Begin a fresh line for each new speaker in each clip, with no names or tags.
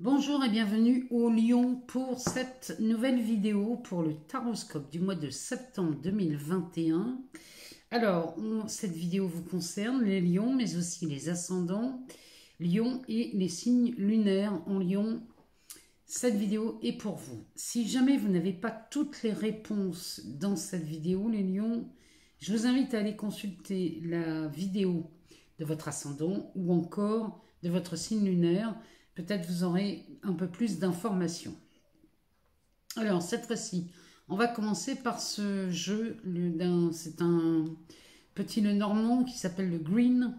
Bonjour et bienvenue au Lion pour cette nouvelle vidéo pour le taroscope du mois de septembre 2021. Alors, cette vidéo vous concerne les lions, mais aussi les ascendants lions et les signes lunaires en lion. Cette vidéo est pour vous. Si jamais vous n'avez pas toutes les réponses dans cette vidéo, les lions, je vous invite à aller consulter la vidéo de votre ascendant ou encore de votre signe lunaire. Peut-être vous aurez un peu plus d'informations. Alors, cette fois-ci, on va commencer par ce jeu. C'est un petit le normand qui s'appelle le Green.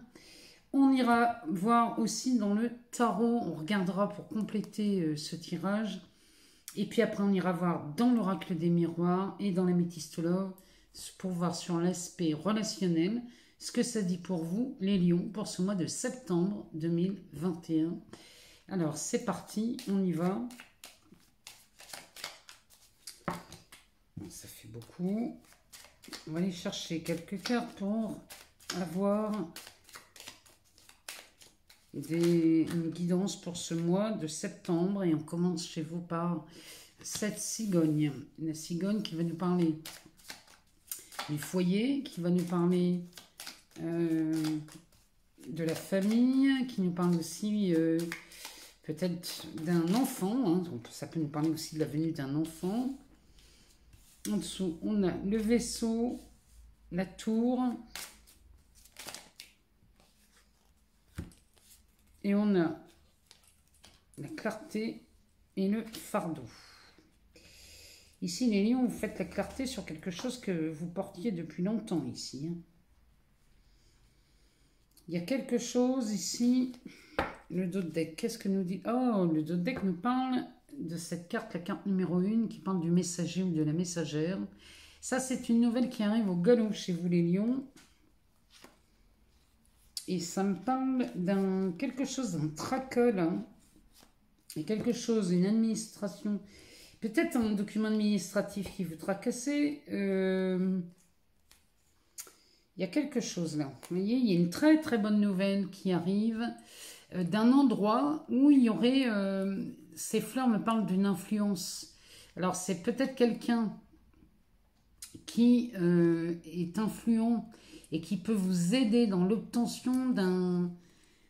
On ira voir aussi dans le tarot. On regardera pour compléter ce tirage. Et puis après, on ira voir dans l'oracle des miroirs et dans l'améthyste love pour voir sur l'aspect relationnel ce que ça dit pour vous, les lions, pour ce mois de septembre 2021. Alors, c'est parti, on y va. Ça fait beaucoup. On va aller chercher quelques cartes pour avoir une guidance pour ce mois de septembre. Et on commence chez vous par cette cigogne. La cigogne qui va nous parler du foyer, qui va nous parler de la famille, qui nous parle aussi... peut-être d'un enfant, hein. Donc, ça peut nous parler aussi de la venue d'un enfant. En dessous, on a le vaisseau, la tour. Et on a la clarté et le fardeau. Ici, les lions, vous faites la clarté sur quelque chose que vous portiez depuis longtemps ici. Hein. Il y a quelque chose ici... Le dos de deck, qu'est-ce que nous dit? Oh, le dos de deck nous parle de cette carte, la carte numéro 1, qui parle du messager ou de la messagère. Ça, c'est une nouvelle qui arrive au galop chez vous, les lions. Et ça me parle d'un quelque chose, d'un traqueur, hein. Et quelque chose, une administration, peut-être un document administratif qui vous tracassez. Il y a quelque chose là. Vous voyez, il y a une très très bonne nouvelle qui arrive d'un endroit où il y aurait... ces fleurs me parlent d'une influence. Alors, c'est peut-être quelqu'un qui est influent et qui peut vous aider dans l'obtention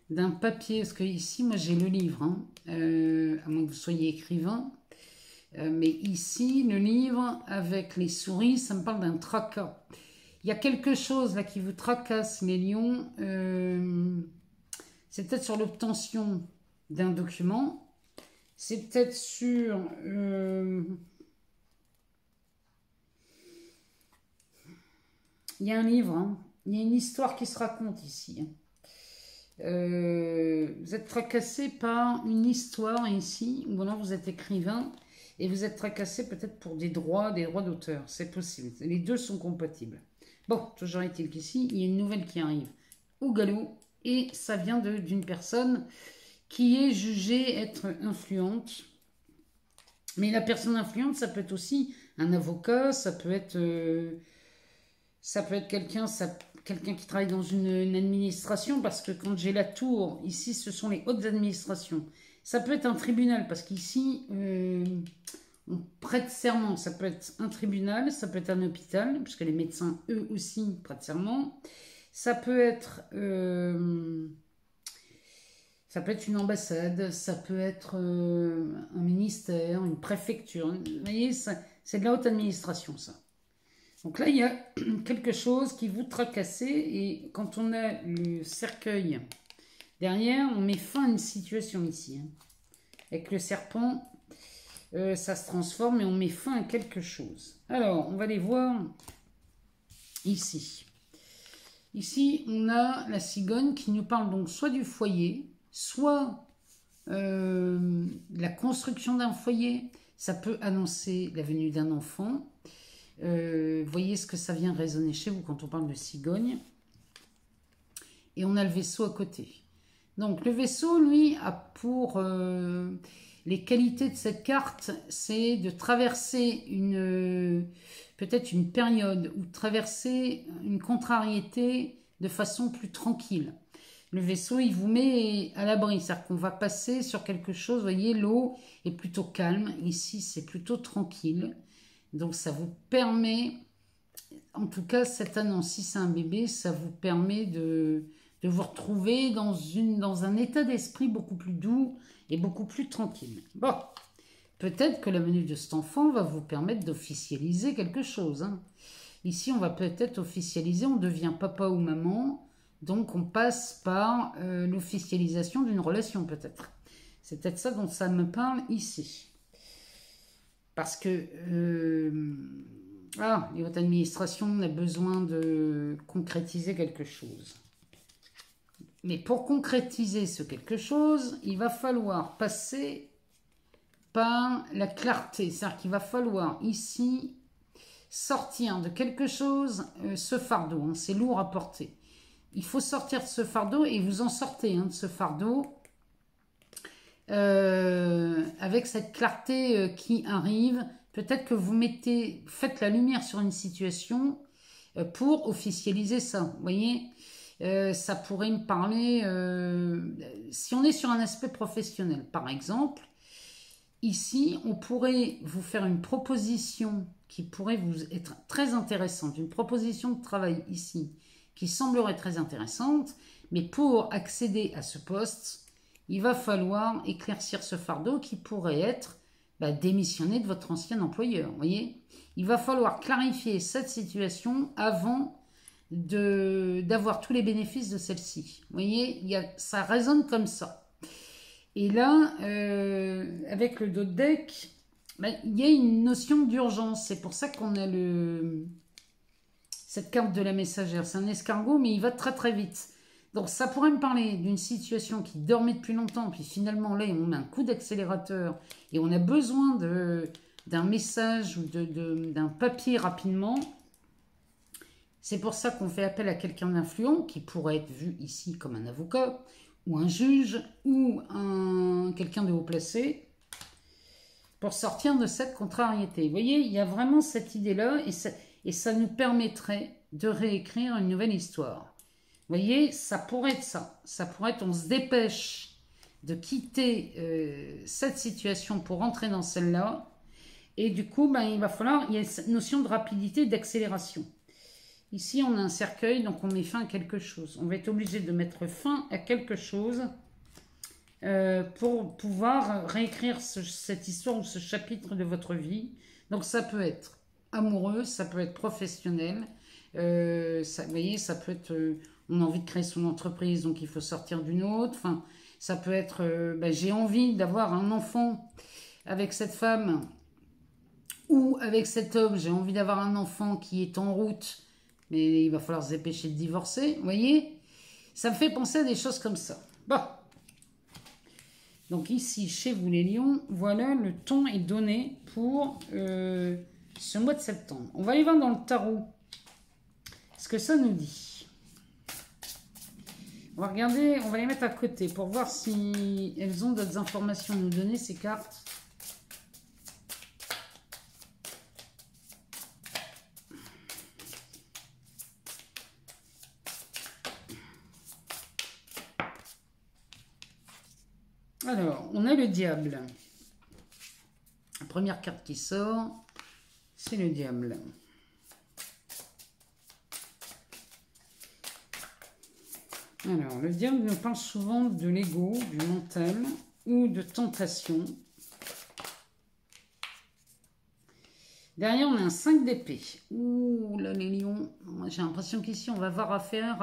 d'un papier. Parce que ici, moi, j'ai le livre, hein, à moins que vous soyez écrivain. Mais ici, le livre avec les souris, ça me parle d'un tracas. Il y a quelque chose là qui vous tracasse, les lions. C'est peut-être sur l'obtention d'un document. C'est peut-être sur... Il y a un livre, hein. Il y a une histoire qui se raconte ici. Hein. Vous êtes tracassé par une histoire ici, ou alors vous êtes écrivain, et vous êtes tracassé peut-être pour des droits d'auteur. C'est possible. Les deux sont compatibles. Bon, toujours est-il qu'ici, il y a une nouvelle qui arrive au galop. Et ça vient d'une personne qui est jugée être influente. Mais la personne influente, ça peut être aussi un avocat, ça peut être quelqu'un qui travaille dans une administration, parce que quand j'ai la tour, ici, ce sont les hautes administrations. Ça peut être un tribunal, parce qu'ici, on prête serment. Ça peut être un tribunal, ça peut être un hôpital, puisque les médecins, eux aussi, prêtent serment. Ça peut être une ambassade, ça peut être un ministère, une préfecture. Vous voyez, c'est de la haute administration, ça. Donc là, il y a quelque chose qui vous tracasse. Et quand on a le cercueil derrière, on met fin à une situation ici. Hein. Avec le serpent, ça se transforme et on met fin à quelque chose. Alors, on va les voir ici. Ici, on a la cigogne qui nous parle donc soit du foyer, soit de la construction d'un foyer. Ça peut annoncer la venue d'un enfant. Voyez ce que ça vient résonner chez vous quand on parle de cigogne. Et on a le vaisseau à côté. Donc le vaisseau, lui, a pour... les qualités de cette carte, c'est de traverser peut-être une période ou traverser une contrariété de façon plus tranquille. Le vaisseau, il vous met à l'abri. C'est-à-dire qu'on va passer sur quelque chose. Vous voyez, l'eau est plutôt calme. Ici, c'est plutôt tranquille. Donc, ça vous permet, en tout cas, cette annonce, si c'est un bébé, ça vous permet de vous retrouver dans un état d'esprit beaucoup plus doux et beaucoup plus tranquille. Bon, peut-être que la venue de cet enfant va vous permettre d'officialiser quelque chose. Hein. Ici, on va peut-être officialiser, on devient papa ou maman, donc on passe par l'officialisation d'une relation peut-être. C'est peut-être ça dont ça me parle ici. Parce que les hautes administrations, on a besoin de concrétiser quelque chose. Mais pour concrétiser ce quelque chose, il va falloir passer par la clarté. C'est-à-dire qu'il va falloir ici sortir de quelque chose, ce fardeau, hein, c'est lourd à porter. Il faut sortir de ce fardeau et vous en sortez de ce fardeau avec cette clarté qui arrive. Peut-être que vous faites la lumière sur une situation pour officialiser ça. Vous voyez, ça pourrait me parler, si on est sur un aspect professionnel, par exemple, ici, on pourrait vous faire une proposition qui pourrait vous être très intéressante, une proposition de travail ici, qui semblerait très intéressante, mais pour accéder à ce poste, il va falloir éclaircir ce fardeau qui pourrait être démissionner de votre ancien employeur. Vous voyez, il va falloir clarifier cette situation avant d'avoir tous les bénéfices de celle-ci. Vous voyez, ça résonne comme ça. Et là, avec le dos de deck, il y a une notion d'urgence. C'est pour ça qu'on a cette carte de la messagère. C'est un escargot, mais il va très très vite. Donc ça pourrait me parler d'une situation qui dormait depuis longtemps, puis finalement là, on met un coup d'accélérateur et on a besoin d'un message ou d'un papier rapidement. C'est pour ça qu'on fait appel à quelqu'un d'influent qui pourrait être vu ici comme un avocat ou un juge ou quelqu'un de haut placé pour sortir de cette contrariété. Vous voyez, il y a vraiment cette idée-là et ça nous permettrait de réécrire une nouvelle histoire. Vous voyez, ça pourrait être ça. Ça pourrait être, on se dépêche de quitter cette situation pour rentrer dans celle-là. Et du coup, il va falloir, il y a cette notion de rapidité, d'accélération. Ici, on a un cercueil, donc on met fin à quelque chose. On va être obligé de mettre fin à quelque chose pour pouvoir réécrire cette histoire ou ce chapitre de votre vie. Donc ça peut être amoureux, ça peut être professionnel. Vous voyez, ça peut être... on a envie de créer son entreprise, donc il faut sortir d'une autre. Enfin, ça peut être, j'ai envie d'avoir un enfant avec cette femme ou avec cet homme. J'ai envie d'avoir un enfant qui est en route, mais il va falloir se dépêcher de divorcer. Vous voyez, ça me fait penser à des choses comme ça. Bon. Donc ici, chez vous les lions, voilà, le ton est donné pour ce mois de septembre. On va aller voir dans le tarot ce que ça nous dit. On va regarder, on va les mettre à côté pour voir si elles ont d'autres informations à nous donner, ces cartes. Alors, on a le diable. La première carte qui sort, c'est le diable. Alors, le diable nous parle souvent de l'ego, du mental ou de tentation. Derrière, on a un 5 d'épée. Ouh là, les lions. J'ai l'impression qu'ici, on va avoir affaire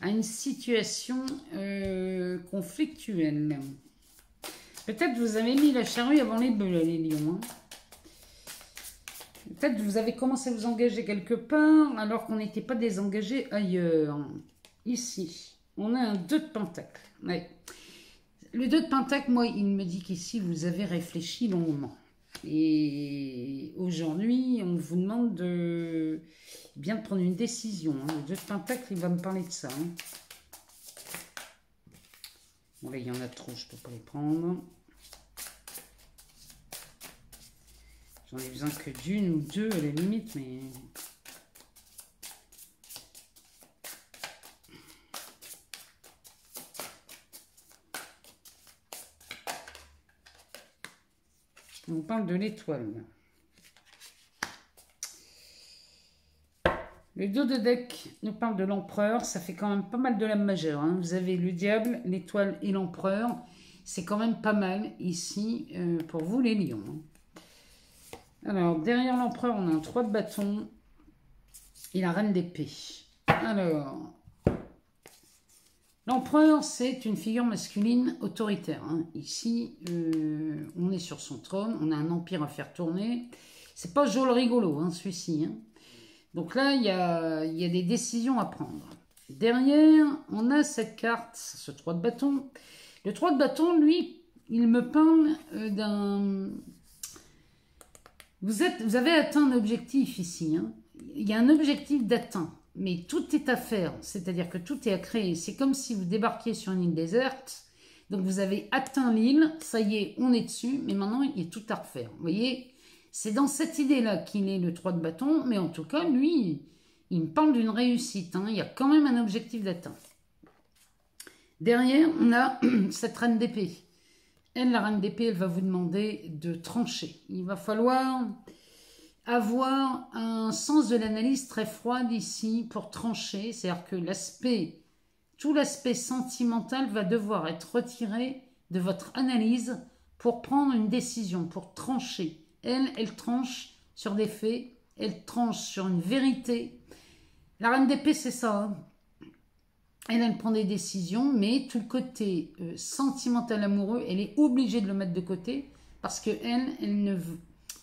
à une situation conflictuelle. Peut-être vous avez mis la charrue avant les bœufs, là, les lions. Hein. Peut-être vous avez commencé à vous engager quelque part alors qu'on n'était pas désengagé ailleurs. Ici, on a un 2 de pentacle. Ouais. Le 2 de pentacle, moi, il me dit qu'ici, vous avez réfléchi longuement. Et aujourd'hui, on vous demande de bien de prendre une décision. Hein. Le 2 de pentacle, il va me parler de ça. Hein. Bon, là, il y en a trop, je ne peux pas les prendre. J'en ai besoin que d'une ou deux à la limite, mais... On parle de l'étoile. Le dos de deck nous parle de l'empereur. Ça fait quand même pas mal de l'âme majeure. Hein. Vous avez le diable, l'étoile et l'empereur. C'est quand même pas mal ici pour vous les lions. Alors, derrière l'empereur, on a un 3 de bâton et la reine d'épée. Alors, l'empereur, c'est une figure masculine autoritaire. Hein. Ici, on est sur son trône, on a un empire à faire tourner. C'est pas Joe le rigolo, hein, celui-ci. Hein. Donc là, il y a des décisions à prendre. Derrière, on a cette carte, ce 3 de bâton. Le 3 de bâton, lui, il me parle d'un... Vous avez atteint un objectif ici. Hein. Il y a un objectif d'atteint, mais tout est à faire. C'est-à-dire que tout est à créer. C'est comme si vous débarquiez sur une île déserte. Donc vous avez atteint l'île, ça y est, on est dessus, mais maintenant, il y a tout à refaire. Vous voyez, c'est dans cette idée-là qu'il est le 3 de bâton, mais en tout cas, lui, il me parle d'une réussite. Hein. Il y a quand même un objectif d'atteint. Derrière, on a cette reine d'épée. Elle, la reine d'épée, elle va vous demander de trancher. Il va falloir avoir un sens de l'analyse très froide ici pour trancher. C'est-à-dire que tout l'aspect sentimental va devoir être retiré de votre analyse pour prendre une décision, pour trancher. Elle tranche sur des faits, elle tranche sur une vérité. La reine d'épée, c'est ça. Hein. Elle prend des décisions, mais tout le côté sentimental amoureux, elle est obligée de le mettre de côté parce qu'elle ne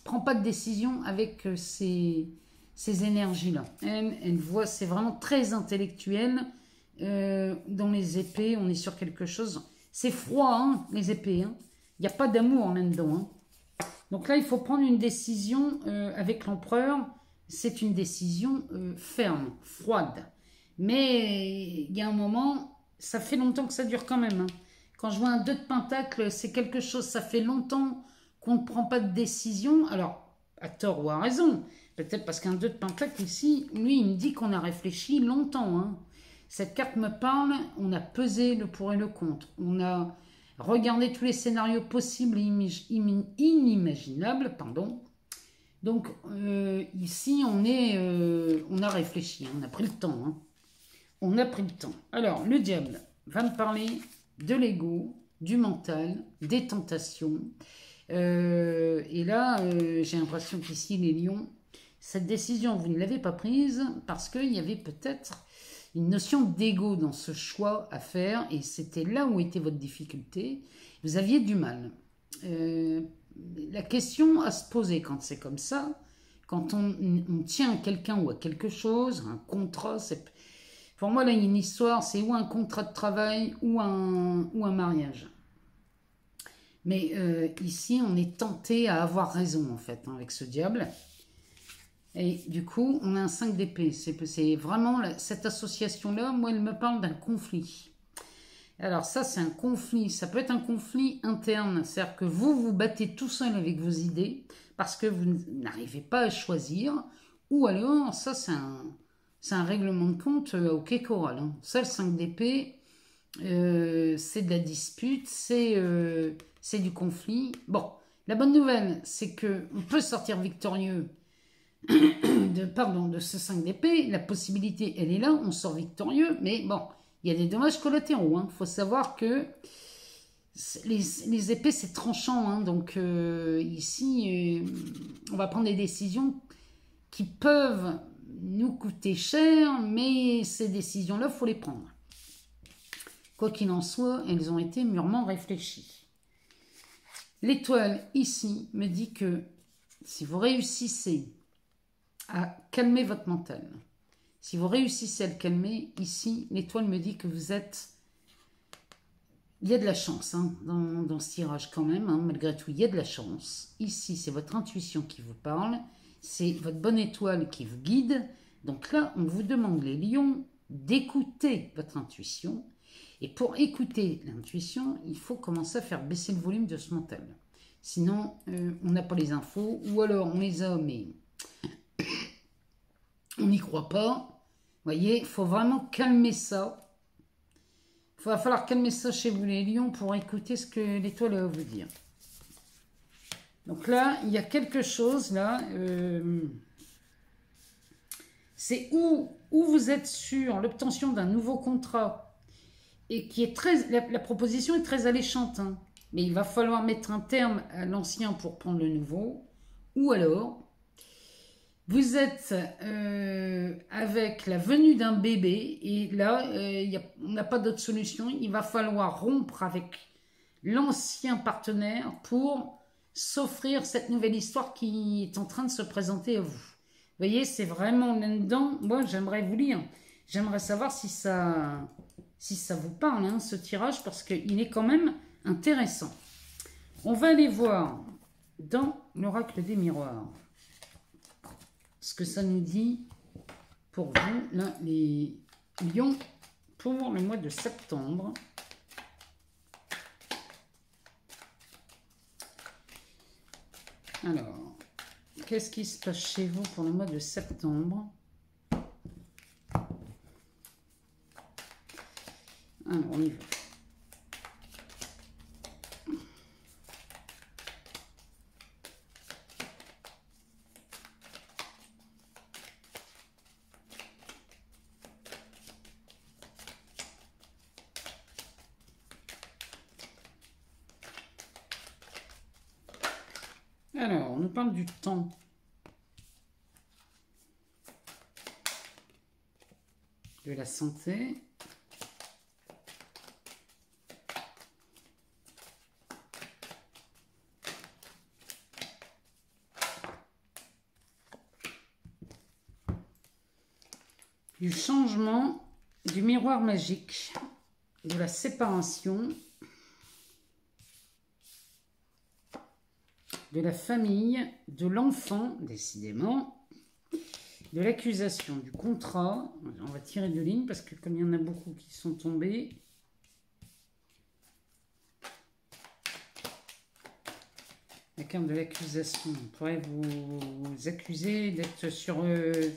prend pas de décision avec ces énergies-là. Elle voit, c'est vraiment très intellectuel. Dans les épées, on est sur quelque chose. C'est froid, hein, les épées. Hein. Il n'y a pas d'amour là-dedans. Hein. Donc là, il faut prendre une décision avec l'empereur. C'est une décision ferme, froide. Mais il y a un moment, ça fait longtemps que ça dure quand même. Hein. Quand je vois un 2 de pentacle, c'est quelque chose, ça fait longtemps qu'on ne prend pas de décision. Alors, à tort ou à raison. Peut-être parce qu'un 2 de pentacle ici, lui, il me dit qu'on a réfléchi longtemps. Hein. Cette carte me parle, on a pesé le pour et le contre. On a regardé tous les scénarios possibles et inimaginables. Pardon. Donc, ici, on a réfléchi, hein, on a pris le temps. Hein. On a pris le temps. Alors, le diable va me parler de l'ego, du mental, des tentations. Et là, j'ai l'impression qu'ici, les lions, cette décision, vous ne l'avez pas prise parce qu'il y avait peut-être une notion d'ego dans ce choix à faire. Et c'était là où était votre difficulté. Vous aviez du mal. La question à se poser quand c'est comme ça, quand on tient à quelqu'un ou à quelque chose, un contrat, c'est... Pour moi, là, il y a une histoire, c'est ou un contrat de travail ou un mariage. Mais ici, on est tenté à avoir raison, en fait, hein, avec ce diable. Et du coup, on a un 5 d'épée. C'est vraiment cette association-là, moi, elle me parle d'un conflit. Alors ça, c'est un conflit. Ça peut être un conflit interne. C'est-à-dire que vous battez tout seul avec vos idées parce que vous n'arrivez pas à choisir. Ou alors, ça, c'est un règlement de compte au quai choral. Hein. Ça, le 5 d'épée, c'est de la dispute, c'est du conflit. Bon, la bonne nouvelle, c'est qu'on peut sortir victorieux de ce 5 d'épée. La possibilité, elle est là, on sort victorieux, mais bon, il y a des dommages collatéraux. Il faut savoir que les épées, c'est tranchant. Hein, donc ici, on va prendre des décisions qui peuvent nous coûter cher, mais ces décisions-là, il faut les prendre. Quoi qu'il en soit, elles ont été mûrement réfléchies. L'étoile, ici, me dit que si vous réussissez à calmer votre mental, si vous réussissez à le calmer, ici, l'étoile me dit que vous êtes... Il y a de la chance hein, dans ce tirage quand même, hein, malgré tout, il y a de la chance. Ici, c'est votre intuition qui vous parle, c'est votre bonne étoile qui vous guide. Donc là, on vous demande, les lions, d'écouter votre intuition. Et pour écouter l'intuition, il faut commencer à faire baisser le volume de ce mental. Sinon, on n'a pas les infos, ou alors on les a, mais on n'y croit pas. Vous voyez, il faut vraiment calmer ça. Il va falloir calmer ça chez vous les lions pour écouter ce que l'étoile va vous dire. Donc là, il y a quelque chose, là, c'est où vous êtes sur l'obtention d'un nouveau contrat et qui est très... La proposition est très alléchante, hein, mais il va falloir mettre un terme à l'ancien pour prendre le nouveau, ou alors... Vous êtes avec la venue d'un bébé et là, on n'a pas d'autre solution. Il va falloir rompre avec l'ancien partenaire pour s'offrir cette nouvelle histoire qui est en train de se présenter à vous. Vous voyez, c'est vraiment là-dedans. Moi, j'aimerais vous lire. J'aimerais savoir si ça vous parle, hein, ce tirage, parce qu'il est quand même intéressant. On va aller voir dans l'oracle des miroirs ce que ça nous dit pour vous, là, les lions, pour le mois de septembre. Alors, qu'est-ce qui se passe chez vous pour le mois de septembre? Alors, on y va. Alors, on nous parle du temps. De la santé. Du changement, du miroir magique, de la séparation, de la famille, de l'enfant, décidément, de l'accusation, du contrat. On va tirer deux lignes parce que comme il y en a beaucoup qui sont tombés. La carte de l'accusation. On pourrait vous accuser d'être sur... vous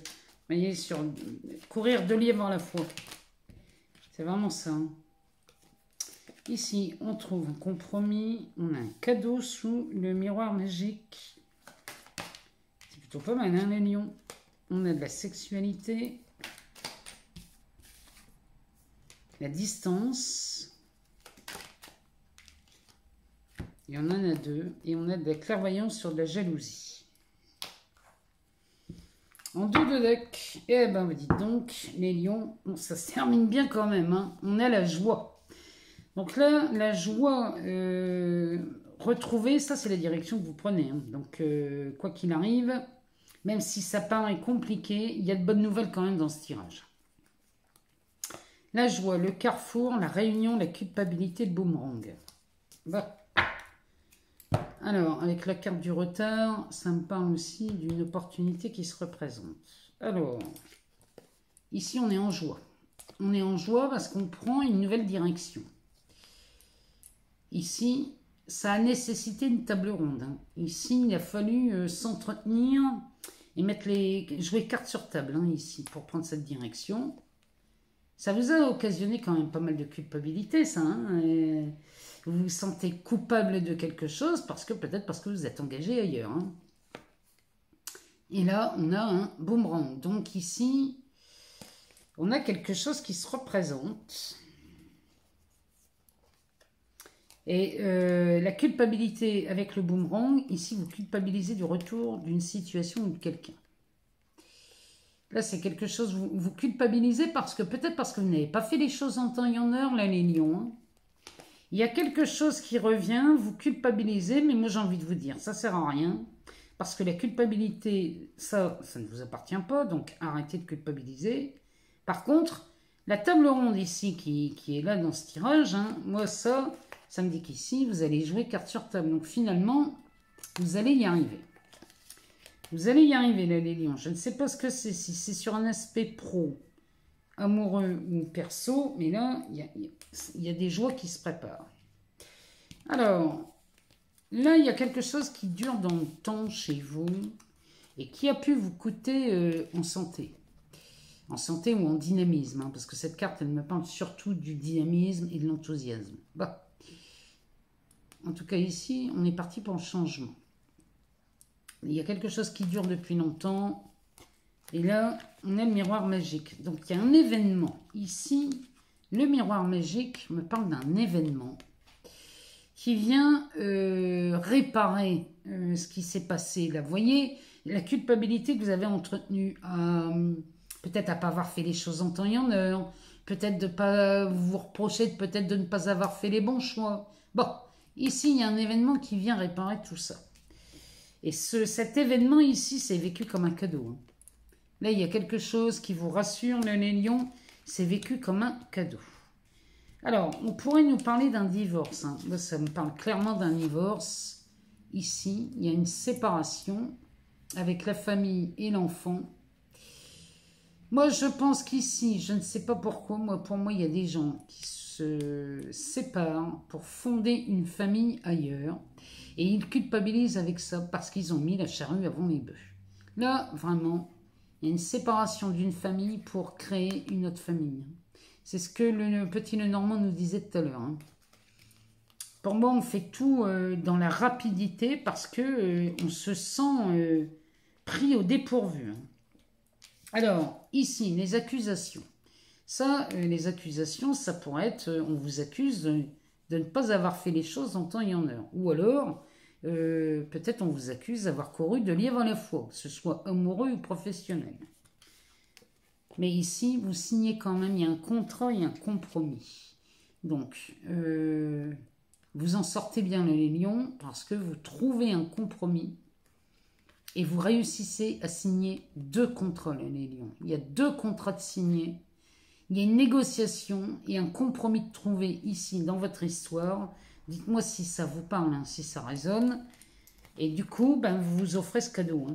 voyez, sur courir deux lièvres à la fois. C'est vraiment ça. Hein. Ici, on trouve un compromis. On a un cadeau sous le miroir magique. C'est plutôt pas mal, hein, les lions. On a de la sexualité. La distance. Et on en a deux. Et on a de la clairvoyance sur de la jalousie. En dos de deck, eh ben, vous dites donc, les lions, bon, ça se termine bien quand même. Hein. On a la joie. Donc là, la joie retrouvée, ça c'est la direction que vous prenez. Hein. Donc, quoi qu'il arrive, même si ça paraît compliqué, il y a de bonnes nouvelles quand même dans ce tirage. La joie, le carrefour, la réunion, la culpabilité, le boomerang. Bah. Alors, avec la carte du retard, ça me parle aussi d'une opportunité qui se représente. Alors, ici, on est en joie. On est en joie parce qu'on prend une nouvelle direction. Ici, ça a nécessité une table ronde. Hein. Ici, il a fallu s'entretenir et mettre jouer carte sur table, hein, ici, pour prendre cette direction. Ça vous a occasionné quand même pas mal de culpabilité, ça, hein, vous vous sentez coupable de quelque chose peut-être parce que vous êtes engagé ailleurs. Hein. Et là, on a un boomerang. Donc ici, on a quelque chose qui se représente. Et la culpabilité avec le boomerang, ici, vous culpabilisez du retour d'une situation ou de quelqu'un. Là, c'est quelque chose, vous culpabilisez peut-être parce que vous n'avez pas fait les choses en temps et en heure, là, les lions. Hein. Il y a quelque chose qui revient, vous culpabilisez, mais moi j'ai envie de vous dire, ça sert à rien. Parce que la culpabilité, ça ne vous appartient pas, donc arrêtez de culpabiliser. Par contre, la table ronde ici, qui est là dans ce tirage, hein, moi ça me dit qu'ici, vous allez jouer carte sur table. Donc finalement, vous allez y arriver. Vous allez y arriver là, les lions. Je ne sais pas ce que c'est, si c'est sur un aspect pro, amoureux ou perso, mais là, il y a des joies qui se préparent. Alors, là, il y a quelque chose qui dure dans le temps chez vous et qui a pu vous coûter en santé. En santé ou en dynamisme, hein, parce que cette carte, elle me parle surtout du dynamisme et de l'enthousiasme. Bah. En tout cas, ici, on est parti pour le changement. il y a quelque chose qui dure depuis longtemps. Et là, on a le miroir magique. Donc, il y a un événement. Ici, le miroir magique me parle d'un événement qui vient réparer ce qui s'est passé. Là, vous voyez, la culpabilité que vous avez entretenue, peut-être à ne pas avoir fait les choses en temps et en heure, peut-être de ne pas vous reprocher, peut-être de ne pas avoir fait les bons choix. Bon, ici, il y a un événement qui vient réparer tout ça. Et cet événement ici, c'est vécu comme un cadeau. Là, il y a quelque chose qui vous rassure, les lions, c'est vécu comme un cadeau. Alors, on pourrait nous parler d'un divorce. Là, ça me parle clairement d'un divorce. Ici, il y a une séparation avec la famille et l'enfant. Moi, je pense qu'ici, je ne sais pas pourquoi, pour moi, il y a des gens qui se séparent pour fonder une famille ailleurs. Et ils culpabilisent avec ça parce qu'ils ont mis la charrue avant les bœufs. Là, vraiment, il y a une séparation d'une famille pour créer une autre famille. C'est ce que le petit Lenormand nous disait tout à l'heure. Pour moi, on fait tout dans la rapidité parce que on se sent pris au dépourvu. Alors, ici, les accusations. Ça, les accusations, ça pourrait être, on vous accuse de ne pas avoir fait les choses en temps et en heure. Ou alors, peut-être on vous accuse d'avoir couru de lièvre à la fois, que ce soit amoureux ou professionnel. Mais ici, vous signez quand même, il y a un contrat et un compromis. Donc, vous en sortez bien les lions parce que vous trouvez un compromis et vous réussissez à signer 2 contrats les lions. Il y a 2 contrats de signés. Il y a une négociation et un compromis de trouver ici dans votre histoire. Dites-moi si ça vous parle, si ça résonne. Et du coup, vous vous offrez ce cadeau.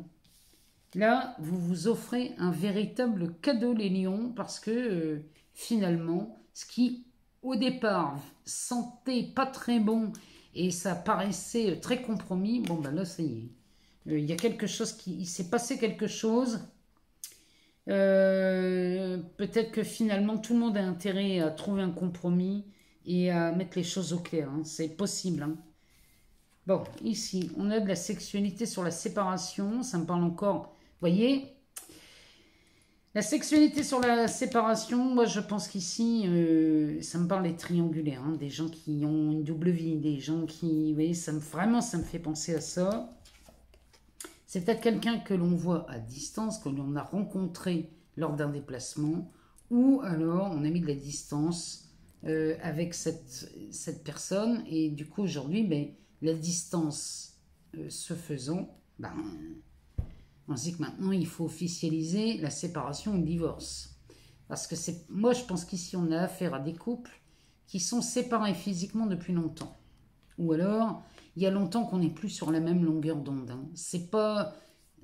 Là, vous vous offrez un véritable cadeau, les lions, parce que finalement, ce qui, au départ, sentait pas très bon et ça paraissait très compromis, bon, là, ça y est. Il y a quelque chose il s'est passé quelque chose. Peut-être que finalement, tout le monde a intérêt à trouver un compromis et à mettre les choses au clair. C'est possible. Bon, ici, on a de la sexualité sur la séparation. Ça me parle encore... Vous voyez, la sexualité sur la séparation, moi je pense qu'ici, ça me parle des triangulaires, des gens qui ont une double vie, des gens qui, vous voyez, vraiment ça me fait penser à ça. C'est peut-être quelqu'un que l'on voit à distance, que l'on a rencontré lors d'un déplacement, ou alors on a mis de la distance avec cette personne, et du coup aujourd'hui, la distance se faisant, on se dit que maintenant, il faut officialiser la séparation ou le divorce. Parce que moi, je pense qu'ici, on a affaire à des couples qui sont séparés physiquement depuis longtemps. Ou alors, il y a longtemps qu'on n'est plus sur la même longueur d'onde. C'est pas...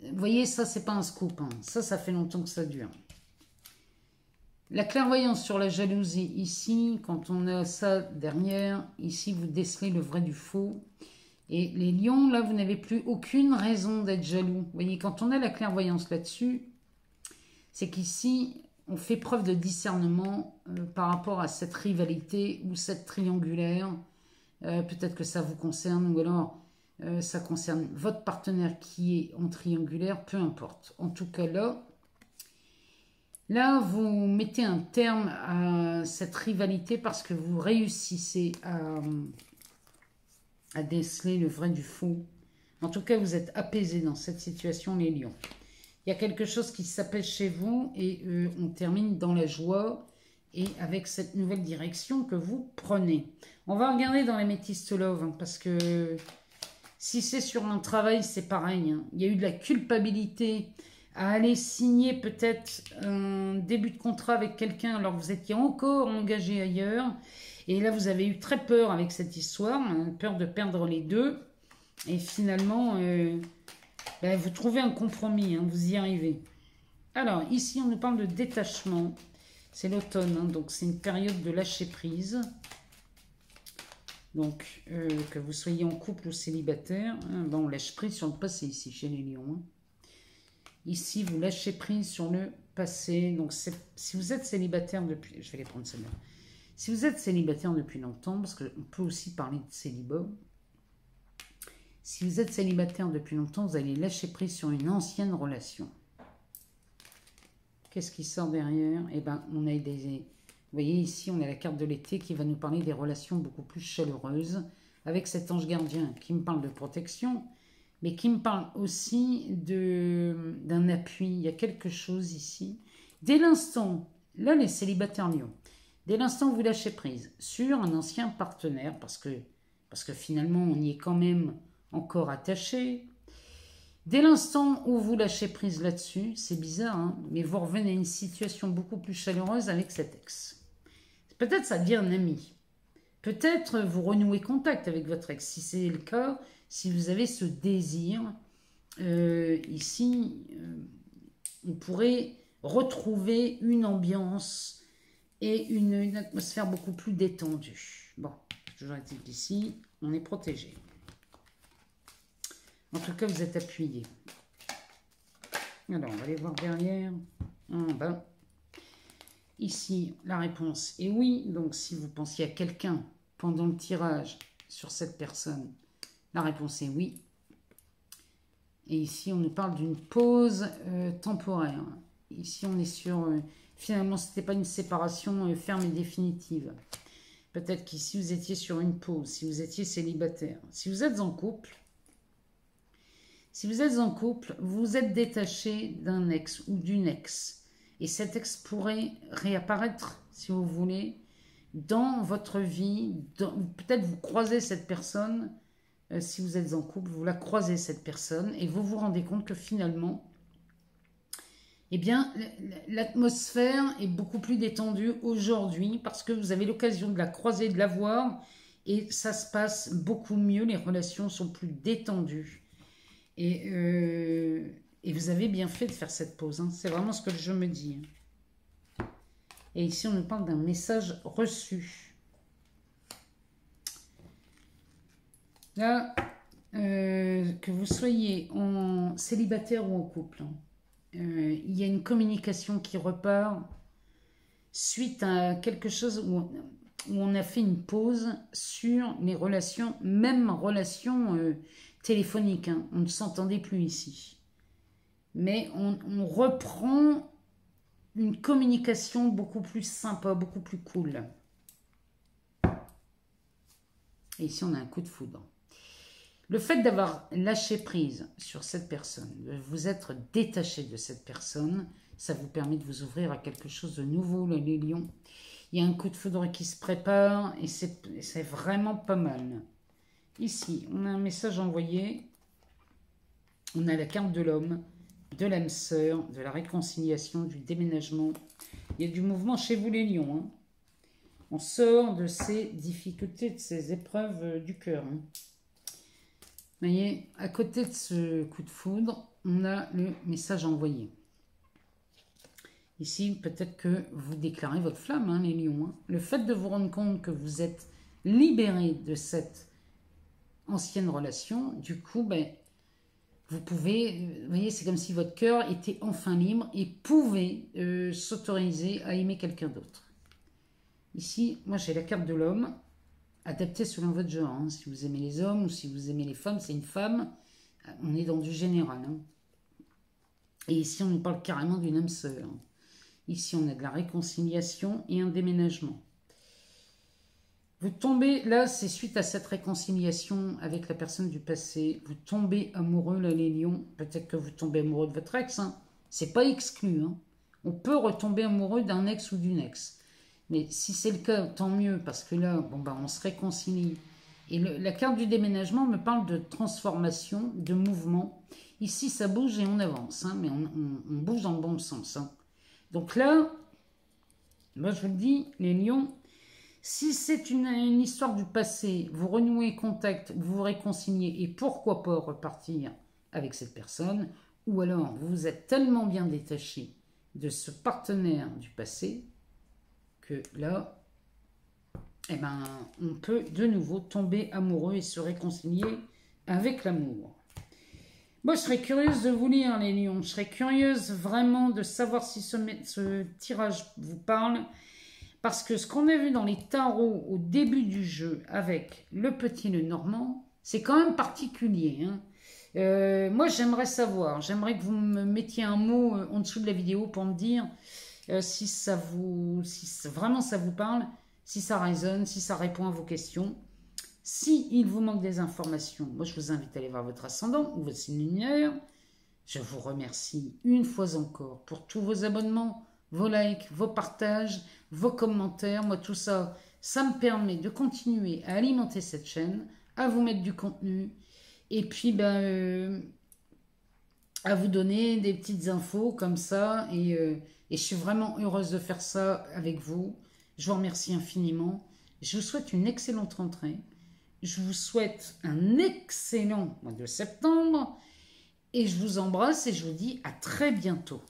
Vous voyez, ça, c'est pas un scoop. Ça fait longtemps que ça dure. La clairvoyance sur la jalousie, ici, quand on a ça derrière, ici, vous décelez le vrai du faux. Et les lions, là, vous n'avez plus aucune raison d'être jaloux. Vous voyez, quand on a la clairvoyance là-dessus, c'est qu'ici, on fait preuve de discernement par rapport à cette rivalité ou cette triangulaire. Peut-être que ça vous concerne ou alors ça concerne votre partenaire qui est en triangulaire, peu importe. En tout cas, là, vous mettez un terme à cette rivalité parce que vous réussissez à déceler le vrai du faux. En tout cas, vous êtes apaisés dans cette situation, les lions. Il y a quelque chose qui s'apaise chez vous et on termine dans la joie et avec cette nouvelle direction que vous prenez. On va regarder dans les Métis Love parce que si c'est sur un travail, c'est pareil. Il y a eu de la culpabilité à aller signer peut-être un début de contrat avec quelqu'un alors que vous étiez encore engagé ailleurs. Et là, vous avez eu très peur avec cette histoire, peur de perdre les deux. Et finalement, vous trouvez un compromis, vous y arrivez. Alors, ici, on nous parle de détachement. C'est l'automne, donc c'est une période de lâcher prise. Donc, que vous soyez en couple ou célibataire, on lâche prise sur le passé ici, chez les lions. Ici, vous lâchez prise sur le passé. Donc, si vous êtes célibataire depuis... Je vais les prendre celle-là. Si vous êtes célibataire depuis longtemps, parce qu'on peut aussi parler de célibat, Si vous êtes célibataire depuis longtemps, vous allez lâcher prise sur une ancienne relation. Qu'est-ce qui sort derrière? Eh bien, on a des... Vous voyez ici, on a la carte de l'été qui va nous parler des relations beaucoup plus chaleureuses, avec cet ange gardien qui me parle de protection, mais qui me parle aussi d'un appui. Il y a quelque chose ici. Dès l'instant, là les célibataires lions, dès l'instant où vous lâchez prise sur un ancien partenaire, parce que finalement on y est quand même encore attaché, dès l'instant où vous lâchez prise là-dessus, c'est bizarre, hein, mais vous revenez à une situation beaucoup plus chaleureuse avec cet ex. Peut-être ça devient un ami. Peut-être vous renouez contact avec votre ex, si c'est le cas, si vous avez ce désir. Ici, on pourrait retrouver une ambiance et une atmosphère beaucoup plus détendue. Bon, toujours est-il qu'ici, on est protégé. En tout cas, vous êtes appuyé. Alors, on va aller voir derrière. En bas. Ici, la réponse est oui. Donc, si vous pensiez à quelqu'un pendant le tirage sur cette personne, la réponse est oui. Et ici, on nous parle d'une pause temporaire. Ici, on est sur... finalement, ce n'était pas une séparation ferme et définitive. Peut-être qu'ici, vous étiez sur une pause, si vous étiez célibataire. Si vous êtes en couple, vous êtes détaché d'un ex ou d'une ex. Et cet ex pourrait réapparaître, si vous voulez, dans votre vie. Peut-être vous croisez cette personne, si vous êtes en couple, vous la croisez cette personne, et vous vous rendez compte que finalement, eh bien, l'atmosphère est beaucoup plus détendue aujourd'hui parce que vous avez l'occasion de la croiser, de la voir, et ça se passe beaucoup mieux, les relations sont plus détendues. Et vous avez bien fait de faire cette pause, hein. C'est vraiment ce que je me dis. Et ici, on nous parle d'un message reçu. Là, que vous soyez en célibataire ou en couple, hein, il y a une communication qui repart suite à quelque chose où on a fait une pause sur les relations, même relations téléphoniques, hein. On ne s'entendait plus ici. Mais on reprend une communication beaucoup plus sympa, beaucoup plus cool. Et ici, on a un coup de foudre. Le fait d'avoir lâché prise sur cette personne, de vous être détaché de cette personne, ça vous permet de vous ouvrir à quelque chose de nouveau, les lions. Il y a un coup de foudre qui se prépare et c'est vraiment pas mal. Ici, on a un message envoyé. On a la carte de l'homme, de l'âme sœur, de la réconciliation, du déménagement. Il y a du mouvement chez vous les lions, hein. On sort de ces difficultés, de ces épreuves du cœur, hein. Vous voyez, à côté de ce coup de foudre, on a le message envoyé. Ici, peut-être que vous déclarez votre flamme, hein, les lions, hein. Le fait de vous rendre compte que vous êtes libéré de cette ancienne relation, du coup, ben, vous pouvez, vous voyez, c'est comme si votre cœur était enfin libre et pouvait s'autoriser à aimer quelqu'un d'autre. Ici, moi j'ai la carte de l'homme, adaptée selon votre genre, hein. Si vous aimez les hommes ou si vous aimez les femmes, c'est une femme. On est dans du général, hein. Et ici, on nous parle carrément d'une âme sœur. Ici, on a de la réconciliation et un déménagement. Vous tombez, là, c'est suite à cette réconciliation avec la personne du passé. Vous tombez amoureux, là, les lions. Peut-être que vous tombez amoureux de votre ex, hein. C'est pas exclu, hein. On peut retomber amoureux d'un ex ou d'une ex. Mais si c'est le cas, tant mieux, parce que là, bon, bah, on se réconcilie. Et la carte du déménagement me parle de transformation, de mouvement. Ici, ça bouge et on avance, hein, mais on bouge dans le bon sens, hein. Donc là, moi je vous le dis, les lions, si c'est une histoire du passé, vous renouez contact, vous vous réconciliez et pourquoi pas repartir avec cette personne, ou alors vous êtes tellement bien détaché de ce partenaire du passé que là, eh ben, on peut de nouveau tomber amoureux et se réconcilier avec l'amour. Moi, je serais curieuse de vous lire, les lions. Je serais curieuse vraiment de savoir si ce tirage vous parle. Parce que ce qu'on a vu dans les tarots au début du jeu avec le petit Lenormand, C'est quand même particulier, hein. Moi, j'aimerais savoir, j'aimerais que vous me mettiez un mot en dessous de la vidéo pour me dire si ça vous, vraiment ça vous parle, si ça résonne, si ça répond à vos questions. Si il vous manque des informations, moi je vous invite à aller voir votre ascendant ou votre signe lunaire. Je vous remercie une fois encore pour tous vos abonnements, vos likes, vos partages, vos commentaires. Moi tout ça, ça me permet de continuer à alimenter cette chaîne, à vous mettre du contenu et puis à vous donner des petites infos comme ça. Et je suis vraiment heureuse de faire ça avec vous. Je vous remercie infiniment. Je vous souhaite une excellente rentrée. Je vous souhaite un excellent mois de septembre. Et je vous embrasse et je vous dis à très bientôt.